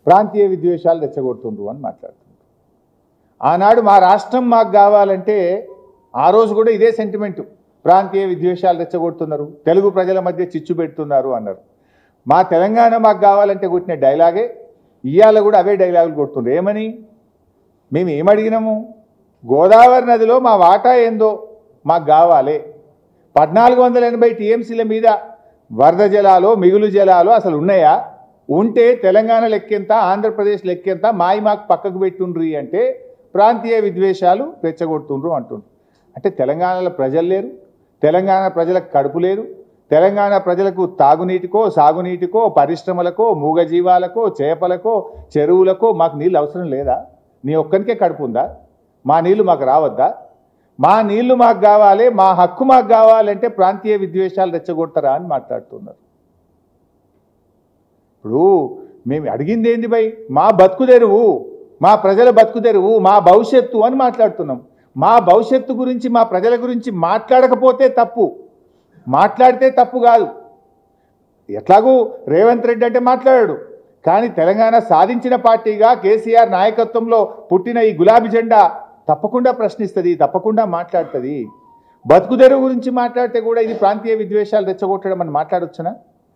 ప్రాంతీయ విద్వేషాలు రెచ్చగొడుతుండ్రు అని మాట్లాడుతున్నారు. ఆనాడు మా రాష్ట్రం మాకు కావాలంటే ఆ రోజు కూడా ఇదే సెంటిమెంటు, ప్రాంతీయ విద్వేషాలు రెచ్చగొడుతున్నారు, తెలుగు ప్రజల మధ్య చిచ్చు పెడుతున్నారు అన్నారు. మా తెలంగాణ మాకు కావాలంటే కొట్టిన డైలాగే ఇవాళ కూడా అవే డైలాగులు కొడుతున్నారు. ఏమని? మేము ఏమడిగినాము? గోదావరి నదిలో మా వాటా ఏందో మాకు కావాలి. 1480 టీఎంసీల మీద వరద జలాలు మిగులు జలాలు అసలు ఉన్నాయా? ఉంటే తెలంగాణ లెక్కెంత, ఆంధ్రప్రదేశ్ లెక్కెంత, మాకు పక్కకు పెట్టుండ్రి అంటే ప్రాంతీయ విద్వేషాలు రెచ్చగొడుతుండ్రు అంటుండ్రు. అంటే తెలంగాణలో ప్రజలు లేరు, తెలంగాణ ప్రజలకు కడుపు లేదు, తెలంగాణ ప్రజలకు తాగునీటికో సాగునీటికో పరిశ్రమలకో మూగజీవాలకో చేపలకో చెరువులకో మాకు నీళ్ళు అవసరం లేదా? నీ ఒక్కరికే కడుపు ఉందా? మా నీళ్లు మాకు రావద్దా? మా నీళ్లు మాకు కావాలి, మా హక్కు మాకు కావాలంటే ప్రాంతీయ విద్వేషాలు రెచ్చగొడతారా అని మాట్లాడుతున్నారు. ఇప్పుడు మేము అడిగింది ఏంది భయ్? మా బతుకుదెరువు, మా ప్రజల బతుకుదెరువు, మా భవిష్యత్తు అని మాట్లాడుతున్నాం. మా భవిష్యత్తు గురించి, మా ప్రజల గురించి మాట్లాడకపోతే తప్పు, మాట్లాడితే తప్పు కాదు. ఎట్లాగూ రేవంత్ రెడ్డి అంటే మాట్లాడాడు, కానీ తెలంగాణ సాధించిన పార్టీగా కేసీఆర్ నాయకత్వంలో పుట్టిన ఈ గులాబీ జెండా తప్పకుండా ప్రశ్నిస్తుంది, తప్పకుండా మాట్లాడుతుంది. బతుకుదెరువు గురించి మాట్లాడితే కూడా ఇది ప్రాంతీయ విద్వేషాలు రెచ్చగొట్టడం అని మాట్లాడొచ్చునా?